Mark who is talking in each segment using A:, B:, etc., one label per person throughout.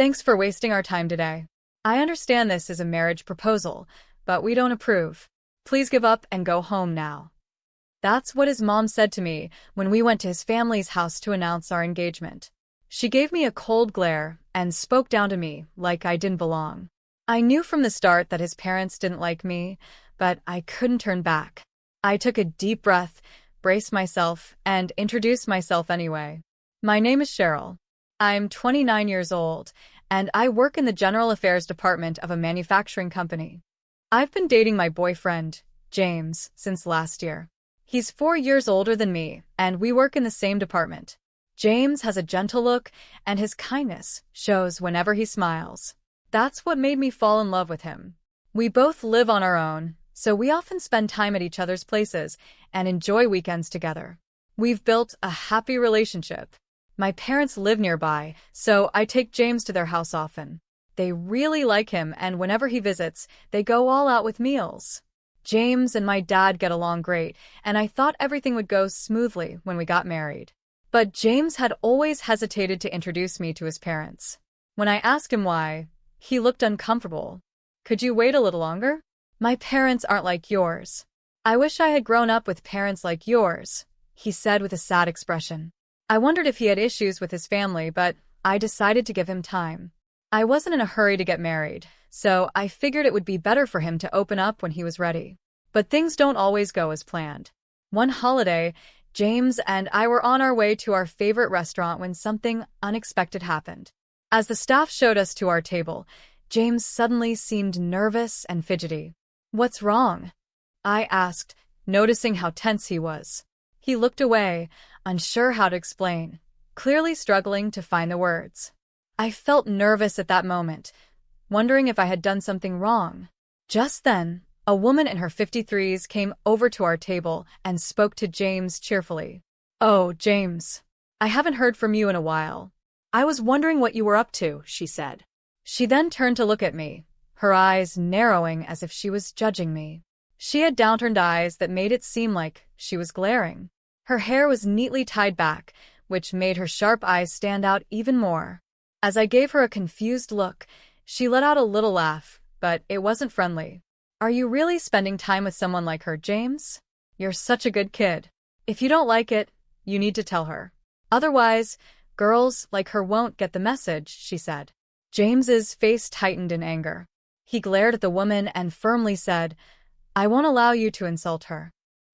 A: Thanks for wasting our time today. I understand this is a marriage proposal, but we don't approve. Please give up and go home now. That's what his mom said to me when we went to his family's house to announce our engagement. She gave me a cold glare and spoke down to me like I didn't belong. I knew from the start that his parents didn't like me, but I couldn't turn back. I took a deep breath, braced myself, and introduced myself anyway. My name is Cheryl. I'm 29 years old, and I work in the general affairs department of a manufacturing company. I've been dating my boyfriend, James, since last year. He's 4 years older than me, and we work in the same department. James has a gentle look, and his kindness shows whenever he smiles. That's what made me fall in love with him. We both live on our own, so we often spend time at each other's places and enjoy weekends together. We've built a happy relationship. My parents live nearby, so I take James to their house often. They really like him, and whenever he visits, they go all out with meals. James and my dad get along great, and I thought everything would go smoothly when we got married. But James had always hesitated to introduce me to his parents. When I asked him why, he looked uncomfortable. Could you wait a little longer? My parents aren't like yours. I wish I had grown up with parents like yours, he said with a sad expression. I wondered if he had issues with his family, but I decided to give him time. I wasn't in a hurry to get married, so I figured it would be better for him to open up when he was ready. But things don't always go as planned. One holiday, James and I were on our way to our favorite restaurant when something unexpected happened. As the staff showed us to our table, James suddenly seemed nervous and fidgety. What's wrong? I asked, noticing how tense he was. He looked away, unsure how to explain, clearly struggling to find the words. I felt nervous at that moment, wondering if I had done something wrong. Just then, a woman in her 53s came over to our table and spoke to James cheerfully. "Oh, James, I haven't heard from you in a while. I was wondering what you were up to," she said. She then turned to look at me, her eyes narrowing as if she was judging me. She had downturned eyes that made it seem like she was glaring. Her hair was neatly tied back, which made her sharp eyes stand out even more. As I gave her a confused look, she let out a little laugh, but it wasn't friendly. "Are you really spending time with someone like her, James? You're such a good kid. If you don't like it, you need to tell her. Otherwise, girls like her won't get the message," she said. James's face tightened in anger. He glared at the woman and firmly said, "I won't allow you to insult her."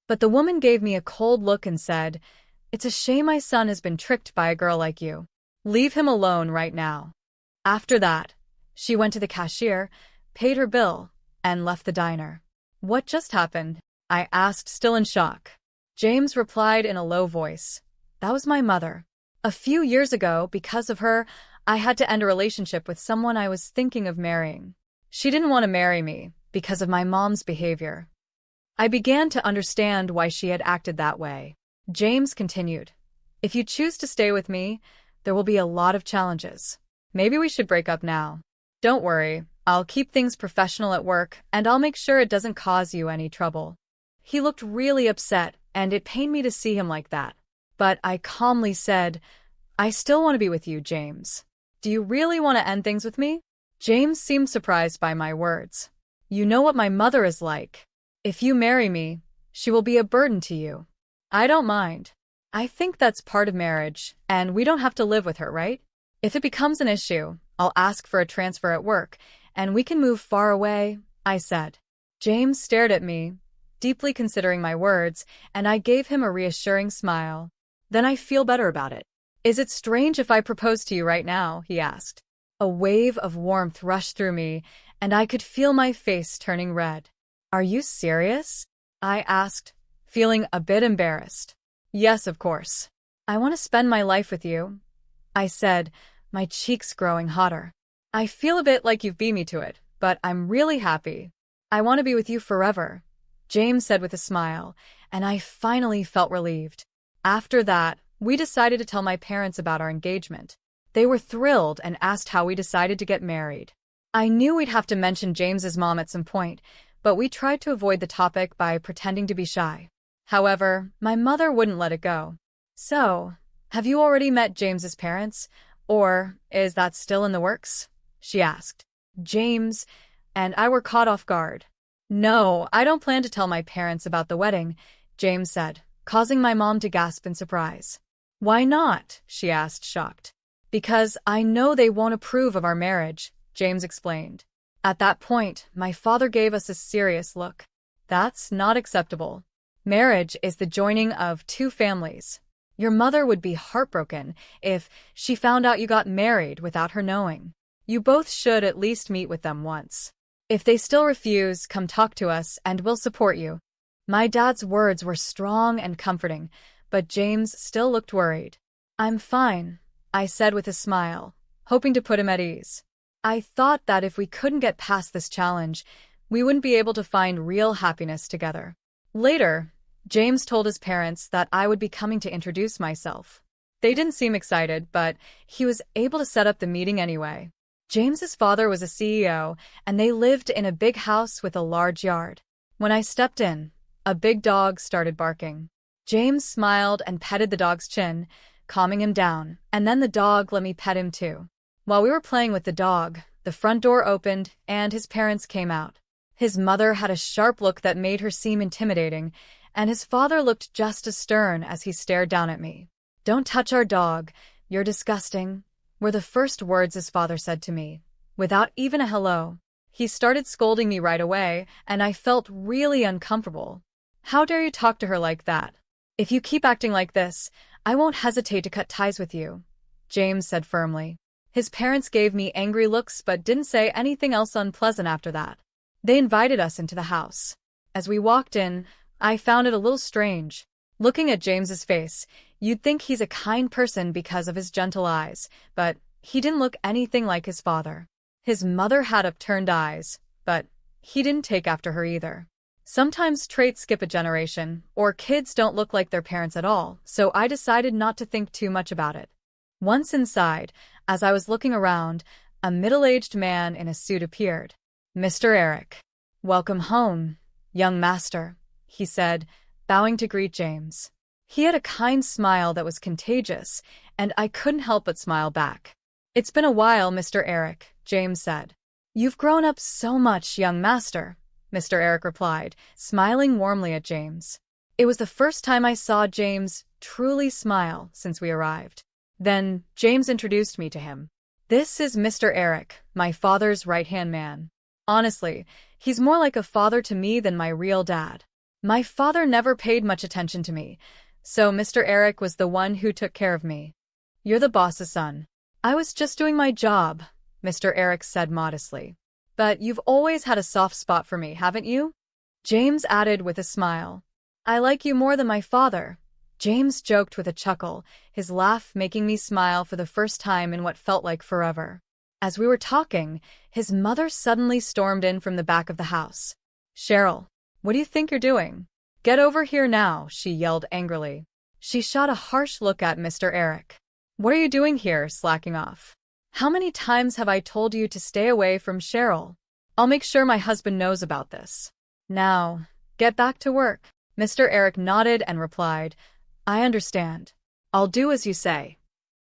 A: But the woman gave me a cold look and said, "It's a shame my son has been tricked by a girl like you. Leave him alone right now." After that, she went to the cashier, paid her bill, and left the diner. "What just happened?" I asked, still in shock. James replied in a low voice, "That was my mother. A few years ago, because of her, I had to end a relationship with someone I was thinking of marrying. She didn't want to marry me because of my mom's behavior." I began to understand why she had acted that way. James continued, "If you choose to stay with me, there will be a lot of challenges. Maybe we should break up now. Don't worry, I'll keep things professional at work, and I'll make sure it doesn't cause you any trouble." He looked really upset, and it pained me to see him like that. But I calmly said, "I still want to be with you, James. Do you really want to end things with me?" James seemed surprised by my words. "You know what my mother is like. If you marry me, she will be a burden to you. I don't mind. I think that's part of marriage, and we don't have to live with her, right? If it becomes an issue, I'll ask for a transfer at work, and we can move far away," I said. James stared at me, deeply considering my words, and I gave him a reassuring smile. "Then I feel better about it. Is it strange if I propose to you right now?" he asked. A wave of warmth rushed through me, and I could feel my face turning red. "Are you serious?" I asked, feeling a bit embarrassed. "Yes, of course. I want to spend my life with you," I said, my cheeks growing hotter. "I feel a bit like you've beat me to it, but I'm really happy. I want to be with you forever," James said with a smile, and I finally felt relieved. After that, we decided to tell my parents about our engagement. They were thrilled and asked how we decided to get married. I knew we'd have to mention James's mom at some point, but we tried to avoid the topic by pretending to be shy. However, my mother wouldn't let it go. "So, have you already met James's parents? Or is that still in the works? She asked. James and I were caught off guard. No, I don't plan to tell my parents about the wedding, James said, causing my mom to gasp in surprise. Why not? She asked, shocked. Because I know they won't approve of our marriage, James explained. At that point, my father gave us a serious look. That's not acceptable. Marriage is the joining of two families. Your mother would be heartbroken if she found out you got married without her knowing. You both should at least meet with them once. If they still refuse, come talk to us and we'll support you. My dad's words were strong and comforting, but James still looked worried. I'm fine, I said with a smile, hoping to put him at ease. I thought that if we couldn't get past this challenge, we wouldn't be able to find real happiness together. Later, James told his parents that I would be coming to introduce myself. They didn't seem excited, but he was able to set up the meeting anyway. James's father was a CEO, and they lived in a big house with a large yard. When I stepped in, a big dog started barking. James smiled and petted the dog's chin, calming him down, and then the dog let me pet him too. While we were playing with the dog, the front door opened and his parents came out. His mother had a sharp look that made her seem intimidating, and his father looked just as stern as he stared down at me. Don't touch our dog, you're disgusting, were the first words his father said to me, without even a hello. He started scolding me right away, and I felt really uncomfortable. How dare you talk to her like that? If you keep acting like this, I won't hesitate to cut ties with you, James said firmly. His parents gave me angry looks but didn't say anything else unpleasant after that. They invited us into the house. As we walked in, I found it a little strange. Looking at James's face, you'd think he's a kind person because of his gentle eyes, but he didn't look anything like his father. His mother had upturned eyes, but he didn't take after her either. Sometimes traits skip a generation, or kids don't look like their parents at all, so I decided not to think too much about it. Once inside, as I was looking around, a middle-aged man in a suit appeared. Mr. Eric. Welcome home, young master, he said, bowing to greet James. He had a kind smile that was contagious, and I couldn't help but smile back. It's been a while, Mr. Eric, James said. You've grown up so much, young master, Mr. Eric replied, smiling warmly at James. It was the first time I saw James truly smile since we arrived. Then James introduced me to him. This is Mr. Eric, my father's right-hand man. Honestly, he's more like a father to me than my real dad. My father never paid much attention to me, so Mr. Eric was the one who took care of me. You're the boss's son. I was just doing my job, Mr. Eric said modestly. But you've always had a soft spot for me, haven't you? James added with a smile. I like you more than my father. James joked with a chuckle, his laugh making me smile for the first time in what felt like forever. As we were talking, his mother suddenly stormed in from the back of the house. Cheryl, what do you think you're doing? Get over here now, she yelled angrily. She shot a harsh look at Mr. Eric. What are you doing here, slacking off? How many times have I told you to stay away from Cheryl? I'll make sure my husband knows about this. Now, get back to work. Mr. Eric nodded and replied, I understand. I'll do as you say.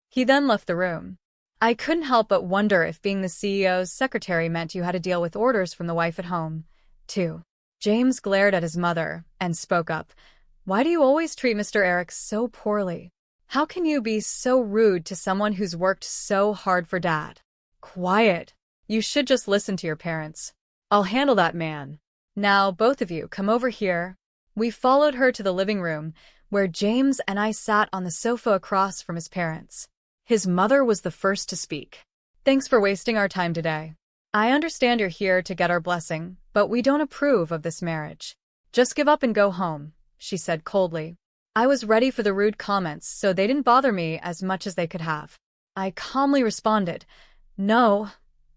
A: He then left the room. I couldn't help but wonder if being the CEO's secretary meant you had to deal with orders from the wife at home, too. James glared at his mother and spoke up. Why do you always treat Mr. Eric so poorly? How can you be so rude to someone who's worked so hard for Dad? Quiet. You should just listen to your parents. I'll handle that man. Now, both of you, come over here. We followed her to the living room, where James and I sat on the sofa across from his parents. His mother was the first to speak. Thanks for wasting our time today. I understand you're here to get our blessing, but we don't approve of this marriage. Just give up and go home, she said coldly. I was ready for the rude comments, so they didn't bother me as much as they could have. I calmly responded, No,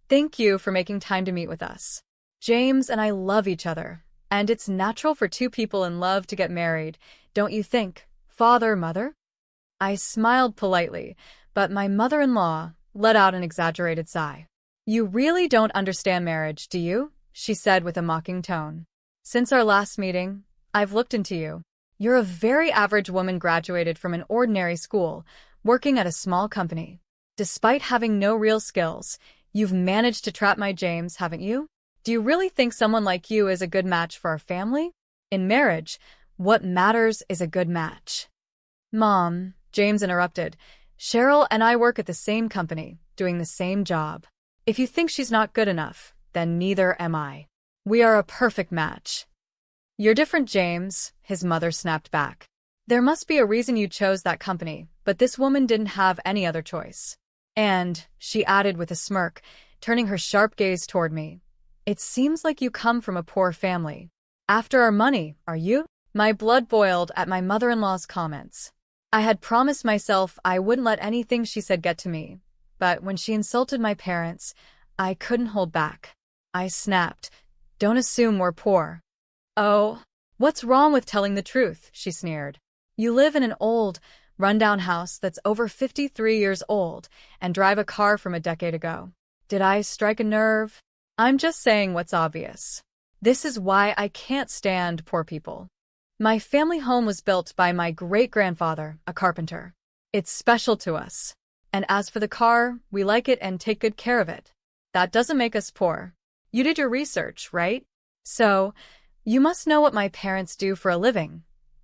A: thank you for making time to meet with us. James and I love each other, and it's natural for two people in love to get married, don't you think, father, mother? I smiled politely, but my mother-in-law let out an exaggerated sigh. You really don't understand marriage, do you? She said with a mocking tone. Since our last meeting, I've looked into you. You're a very average woman graduated from an ordinary school, working at a small company. Despite having no real skills, you've managed to trap my James, haven't you? Do you really think someone like you is a good match for our family? In marriage, what matters is a good match. Mom, James interrupted. Cheryl and I work at the same company, doing the same job. If you think she's not good enough, then neither am I. We are a perfect match. You're different, James, his mother snapped back. There must be a reason you chose that company, but this woman didn't have any other choice. And, she added with a smirk, turning her sharp gaze toward me, it seems like you come from a poor family. After our money, are you? My blood boiled at my mother-in-law's comments. I had promised myself I wouldn't let anything she said get to me, but when she insulted my parents, I couldn't hold back. I snapped, don't assume we're poor. Oh, what's wrong with telling the truth? She sneered. You live in an old, rundown house that's over 53 years old and drive a car from a decade ago. Did I strike a nerve? I'm just saying what's obvious. This is why I can't stand poor people. My family home was built by my great-grandfather, a carpenter. It's special to us. And as for the car, we like it and take good care of it. That doesn't make us poor. You did your research, right? So, you must know what my parents do for a living.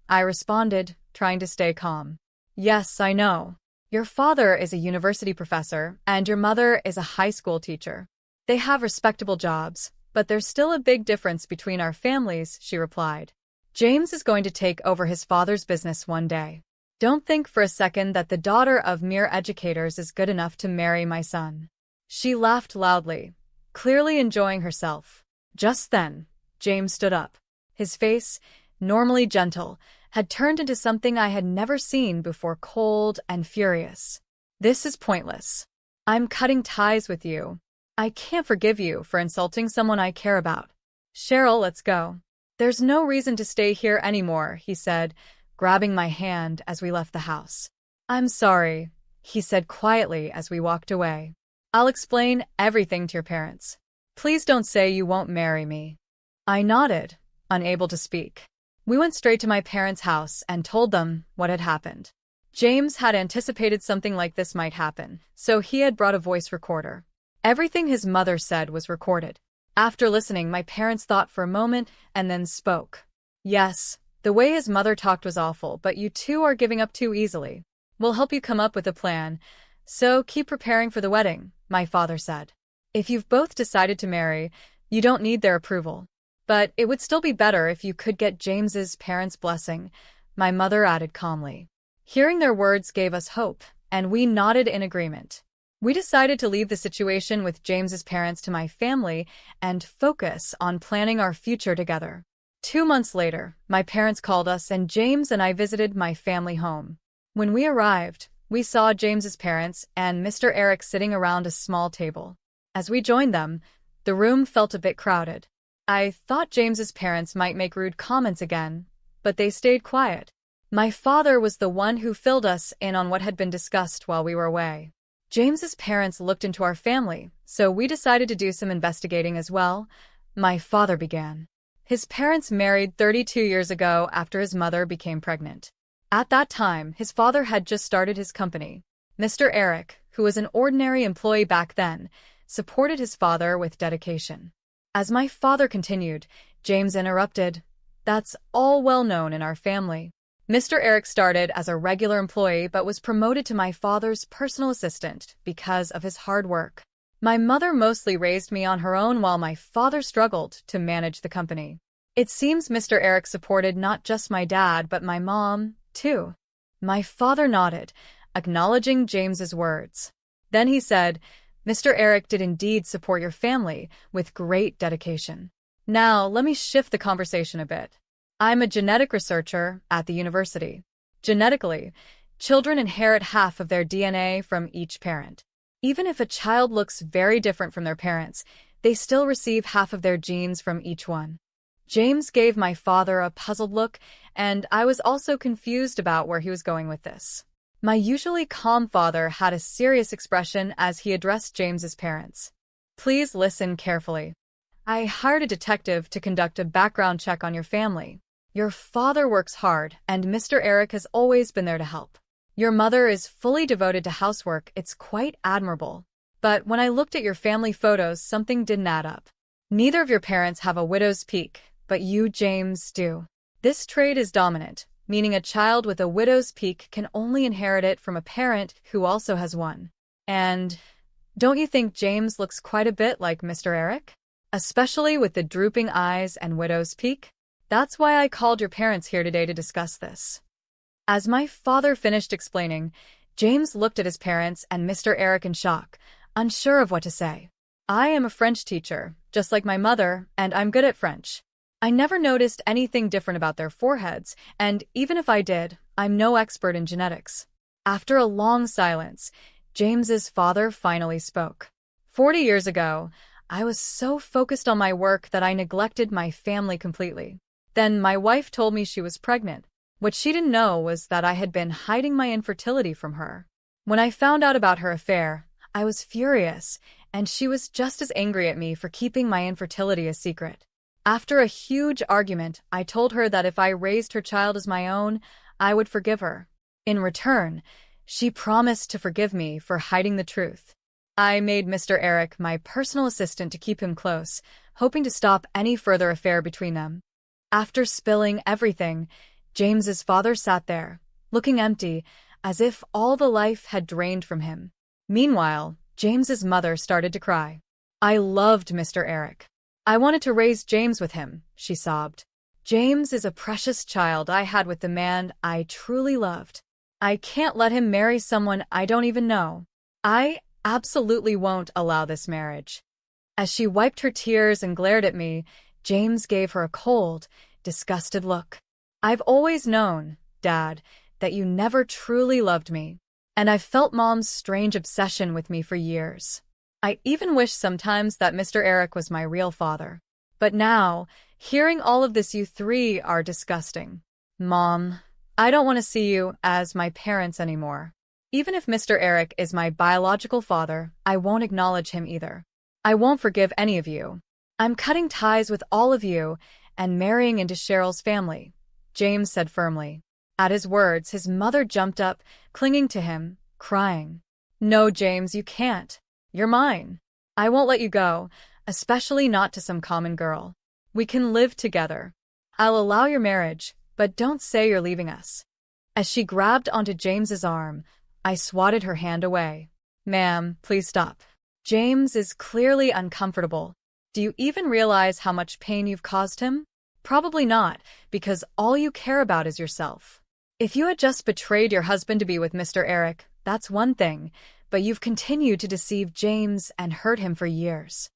A: I responded, trying to stay calm. Yes, I know. Your father is a university professor, and your mother is a high school teacher. They have respectable jobs, but there's still a big difference between our families, she replied. James is going to take over his father's business one day. Don't think for a second that the daughter of mere educators is good enough to marry my son. She laughed loudly, clearly enjoying herself. Just then, James stood up. His face, normally gentle, had turned into something I had never seen before, cold and furious. This is pointless. I'm cutting ties with you. I can't forgive you for insulting someone I care about. Cheryl, let's go. There's no reason to stay here anymore, he said, grabbing my hand as we left the house. I'm sorry, he said quietly as we walked away. I'll explain everything to your parents. Please don't say you won't marry me. I nodded, unable to speak. We went straight to my parents' house and told them what had happened. James had anticipated something like this might happen, so he had brought a voice recorder. Everything his mother said was recorded. After listening, my parents thought for a moment and then spoke. Yes, the way his mother talked was awful, but you two are giving up too easily. We'll help you come up with a plan, so keep preparing for the wedding, my father said. If you've both decided to marry, you don't need their approval. But it would still be better if you could get James's parents' blessing, my mother added calmly. Hearing their words gave us hope, and we nodded in agreement. We decided to leave the situation with James's parents to my family and focus on planning our future together. 2 months later, my parents called us and James and I visited my family home. When we arrived, we saw James's parents and Mr. Eric sitting around a small table. As we joined them, the room felt a bit crowded. I thought James's parents might make rude comments again, but they stayed quiet. My father was the one who filled us in on what had been discussed while we were away. James's parents looked into our family, so we decided to do some investigating as well. My father began. His parents married 32 years ago after his mother became pregnant. At that time, his father had just started his company. Mr. Eric, who was an ordinary employee back then, supported his father with dedication. As my father continued, James interrupted. That's all well known in our family. Mr. Eric started as a regular employee but was promoted to my father's personal assistant because of his hard work. My mother mostly raised me on her own while my father struggled to manage the company. It seems Mr. Eric supported not just my dad but my mom, too. My father nodded, acknowledging James's words. Then he said, Mr. Eric did indeed support your family with great dedication. Now, let me shift the conversation a bit. I'm a genetic researcher at the university. Genetically, children inherit half of their DNA from each parent. Even if a child looks very different from their parents, they still receive half of their genes from each one. James gave my father a puzzled look, and I was also confused about where he was going with this. My usually calm father had a serious expression as he addressed James's parents. Please listen carefully. I hired a detective to conduct a background check on your family. Your father works hard, and Mr. Eric has always been there to help. Your mother is fully devoted to housework. It's quite admirable. But when I looked at your family photos, something didn't add up. Neither of your parents have a widow's peak, but you, James, do. This trait is dominant, meaning a child with a widow's peak can only inherit it from a parent who also has one. And don't you think James looks quite a bit like Mr. Eric? Especially with the drooping eyes and widow's peak? That's why I called your parents here today to discuss this. As my father finished explaining, James looked at his parents and Mr. Eric in shock, unsure of what to say. I am a French teacher, just like my mother, and I'm good at French. I never noticed anything different about their foreheads, and even if I did, I'm no expert in genetics. After a long silence, James's father finally spoke. 40 years ago, I was so focused on my work that I neglected my family completely. Then my wife told me she was pregnant. What she didn't know was that I had been hiding my infertility from her. When I found out about her affair, I was furious, and she was just as angry at me for keeping my infertility a secret. After a huge argument, I told her that if I raised her child as my own, I would forgive her. In return, she promised to forgive me for hiding the truth. I made Mr. Eric my personal assistant to keep him close, hoping to stop any further affair between them. After spilling everything, James's father sat there, looking empty, as if all the life had drained from him. Meanwhile, James's mother started to cry. I loved Mr. Eric. I wanted to raise James with him, she sobbed. James is a precious child I had with the man I truly loved. I can't let him marry someone I don't even know. I absolutely won't allow this marriage. As she wiped her tears and glared at me, James gave her a cold, disgusted look. I've always known, Dad, that you never truly loved me, and I've felt Mom's strange obsession with me for years. I even wish sometimes that Mr. Eric was my real father. But now, hearing all of this, you three are disgusting. Mom, I don't want to see you as my parents anymore. Even if Mr. Eric is my biological father, I won't acknowledge him either. I won't forgive any of you. I'm cutting ties with all of you and marrying into Cheryl's family, James said firmly. At his words, his mother jumped up, clinging to him, crying. No, James, you can't. You're mine. I won't let you go, especially not to some common girl. We can live together. I'll allow your marriage, but don't say you're leaving us. As she grabbed onto James's arm, I swatted her hand away. Ma'am, please stop. James is clearly uncomfortable. Do you even realize how much pain you've caused him? Probably not, because all you care about is yourself. If you had just betrayed your husband to be with Mr. Eric, that's one thing, but you've continued to deceive James and hurt him for years.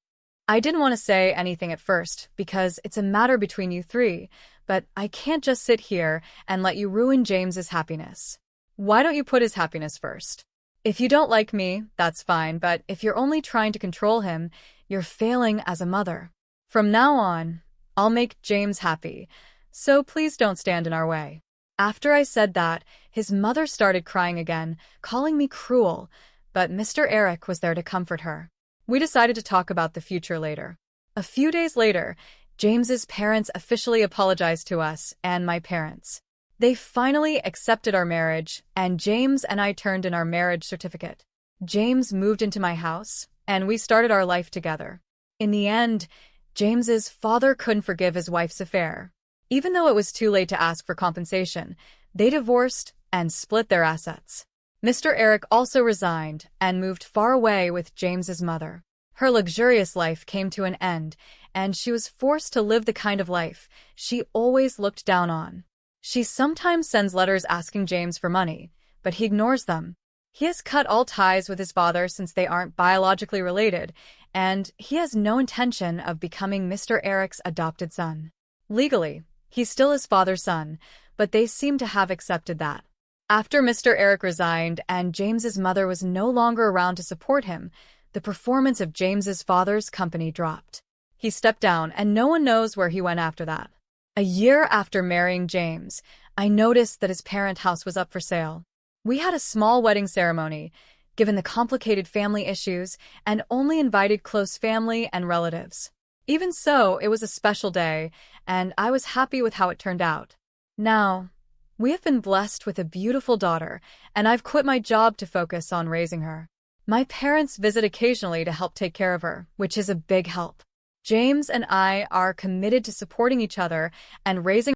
A: I didn't want to say anything at first, because it's a matter between you three, but I can't just sit here and let you ruin James's happiness. Why don't you put his happiness first? If you don't like me, that's fine, but if you're only trying to control him, you're failing as a mother. From now on, I'll make James happy, so please don't stand in our way. After I said that, his mother started crying again, calling me cruel, but Mr. Eric was there to comfort her. We decided to talk about the future later. A few days later, James's parents officially apologized to us and my parents. They finally accepted our marriage, and James and I turned in our marriage certificate. James moved into my house, and we started our life together. In the end, James's father couldn't forgive his wife's affair. Even though it was too late to ask for compensation, they divorced and split their assets. Mr. Eric also resigned and moved far away with James's mother. Her luxurious life came to an end, and she was forced to live the kind of life she always looked down on. She sometimes sends letters asking James for money, but he ignores them. He has cut all ties with his father since they aren't biologically related, and he has no intention of becoming Mr. Eric's adopted son. Legally, he's still his father's son, but they seem to have accepted that. After Mr. Eric resigned and James's mother was no longer around to support him, the performance of James's father's company dropped. He stepped down, and no one knows where he went after that. A year after marrying James, I noticed that his parent house was up for sale. We had a small wedding ceremony, given the complicated family issues, and only invited close family and relatives. Even so, it was a special day, and I was happy with how it turned out. Now, We have been blessed with a beautiful daughter, and I've quit my job to focus on raising her. My parents visit occasionally to help take care of her, which is a big help. James and I are committed to supporting each other and raising